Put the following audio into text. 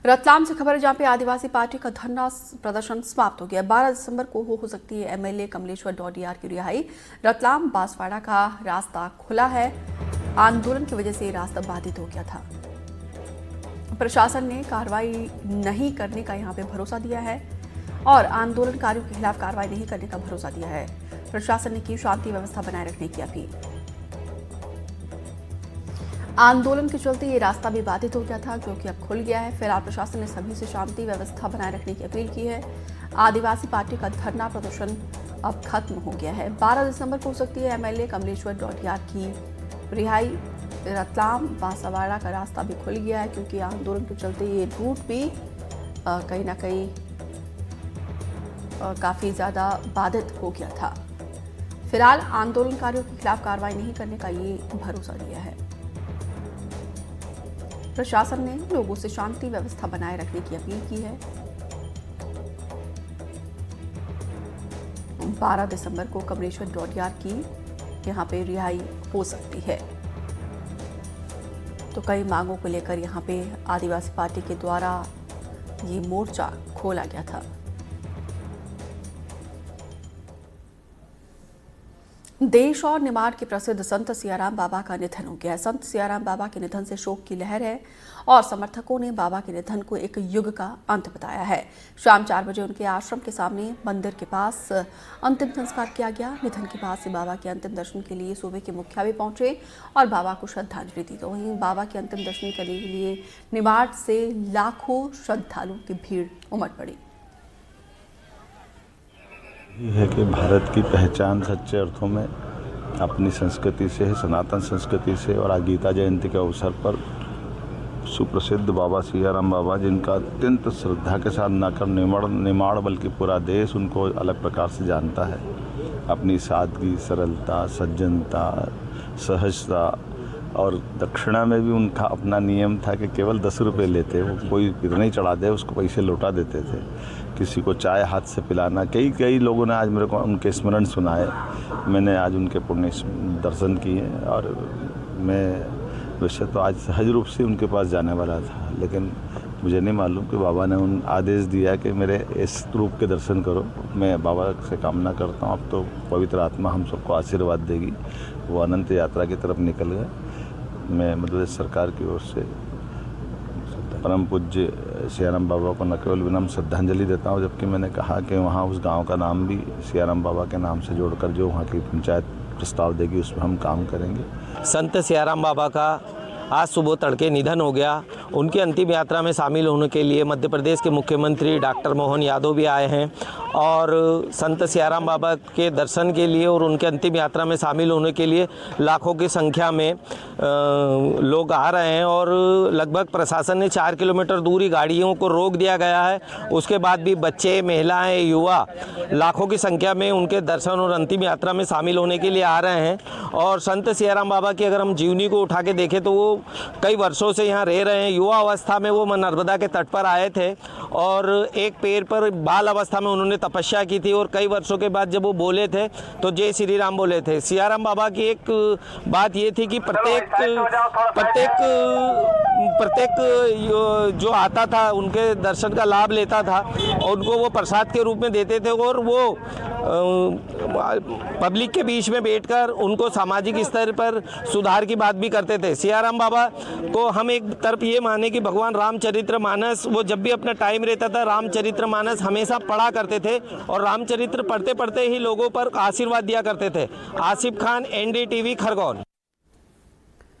रतलाम से खबर है जहां पे आदिवासी पार्टी का धरना प्रदर्शन समाप्त हो गया। 12 दिसंबर को हो सकती है एमएलए कमलेश्वर डोडियार की रिहाई। रतलाम बांसवाड़ा का रास्ता खुला है। आंदोलन की वजह से रास्ता बाधित हो गया था। प्रशासन ने कार्रवाई नहीं करने का यहां पे भरोसा दिया है और आंदोलनकारियों के खिलाफ कार्रवाई नहीं करने का भरोसा दिया है। प्रशासन ने की शांति व्यवस्था बनाए रखने की अपील। आंदोलन के चलते ये रास्ता भी बाधित हो गया था, जो कि अब खुल गया है। फिलहाल प्रशासन ने सभी से शांति व्यवस्था बनाए रखने की अपील की है। आदिवासी पार्टी का धरना प्रदर्शन अब खत्म हो गया है। 12 दिसंबर को हो सकती है एमएलए कमलेश्वर डोडियार की रिहाई। रतलाम बांसवाड़ा का रास्ता भी खुल गया है, क्योंकि आंदोलन के चलते ये रूट भी कहीं ना कहीं काफी ज्यादा बाधित हो गया था। फिलहाल आंदोलनकारियों के खिलाफ कार्रवाई नहीं करने का ये भरोसा दिया है। प्रशासन ने लोगों से शांति व्यवस्था बनाए रखने की अपील की है। 12 दिसंबर को कमलेश्वर डोडियार की यहां पे रिहाई हो सकती है। तो कई मांगों को लेकर यहां पे आदिवासी पार्टी के द्वारा ये मोर्चा खोला गया था। देश और निमाड़ के प्रसिद्ध संत सियाराम बाबा का निधन हो गया है। संत सियाराम बाबा के निधन से शोक की लहर है और समर्थकों ने बाबा के निधन को एक युग का अंत बताया है। शाम 4 बजे उनके आश्रम के सामने मंदिर के पास अंतिम संस्कार किया गया। निधन के बाद से बाबा के अंतिम दर्शन के लिए सूबे के मुखिया भी पहुंचे और बाबा को श्रद्धांजलि दी। तो वहीं बाबा के अंतिम दर्शन के लिए निमाड़ से लाखों श्रद्धालुओं की भीड़ उमड़ पड़ी। ये है कि भारत की पहचान सच्चे अर्थों में अपनी संस्कृति से है, सनातन संस्कृति से। और आज गीता जयंती के अवसर पर सुप्रसिद्ध बाबा सियाराम बाबा, जिनका अत्यंत श्रद्धा के साथ न कर निमाड़ बल्कि पूरा देश उनको अलग प्रकार से जानता है। अपनी सादगी, सरलता, सज्जनता, सहजता और दक्षिणा में भी उनका अपना नियम था कि केवल 10 रुपये लेते। वो कोई कितना ही चढ़ा दे उसको पैसे लौटा देते थे। किसी को चाय हाथ से पिलाना, कई लोगों ने आज मेरे को उनके स्मरण सुनाए। मैंने आज उनके पुण्य दर्शन किए और मैं वैसे तो आज सहज रूप से उनके पास जाने वाला था, लेकिन मुझे नहीं मालूम कि बाबा ने उन आदेश दिया कि मेरे इस रूप के दर्शन करो। मैं बाबा से कामना करता हूँ अब तो पवित्र आत्मा हम सबको आशीर्वाद देगी। वो अनंत यात्रा की तरफ निकल गए। मैं मतलब सरकार की ओर से परम पूज्य सियाराम बाबा को न केवल विनम्र श्रद्धांजलि देता हूँ, जबकि मैंने कहा कि वहाँ उस गांव का नाम भी सियाराम बाबा के नाम से जोड़कर जो वहाँ की पंचायत प्रस्ताव देगी उस पर हम काम करेंगे। संत सियाराम बाबा का आज सुबह तड़के निधन हो गया। उनकी अंतिम यात्रा में शामिल होने के लिए मध्य प्रदेश के मुख्यमंत्री डॉक्टर मोहन यादव भी आए हैं और संत सियाराम बाबा के दर्शन के लिए और उनके अंतिम यात्रा में शामिल होने के लिए लाखों की संख्या में लोग आ रहे हैं। और लगभग प्रशासन ने 4 किलोमीटर दूरी गाड़ियों को रोक दिया गया है। उसके बाद भी बच्चे, महिलाएं, युवा लाखों की संख्या में उनके दर्शन और अंतिम यात्रा में शामिल होने के लिए आ रहे हैं। और संत सियाराम बाबा की अगर हम जीवनी को उठा के देखें तो वो कई वर्षों से यहाँ रह रहे हैं। युवा अवस्था में वो नर्मदा के तट पर आए थे और एक पैर पर बाल अवस्था में उन्होंने तपस्या की थी। और कई वर्षों के बाद जब वो बोले थे तो जय श्री राम बोले थे। सियाराम बाबा की एक बात ये थी कि प्रत्येक जो आता था उनके दर्शन का लाभ लेता था और उनको वो प्रसाद के रूप में देते थे। और वो पब्लिक के बीच में बैठकर उनको सामाजिक स्तर पर सुधार की बात भी करते थे। सियाराम बाबा को हम एक तरफ ये माने कि भगवान रामचरितमानस, वो जब भी अपना टाइम रहता था रामचरितमानस हमेशा पढ़ा करते थे और रामचरित्र पढ़ते पढ़ते ही लोगों पर आशीर्वाद दिया करते थे। आसिफ खान, NDTV, खरगोन।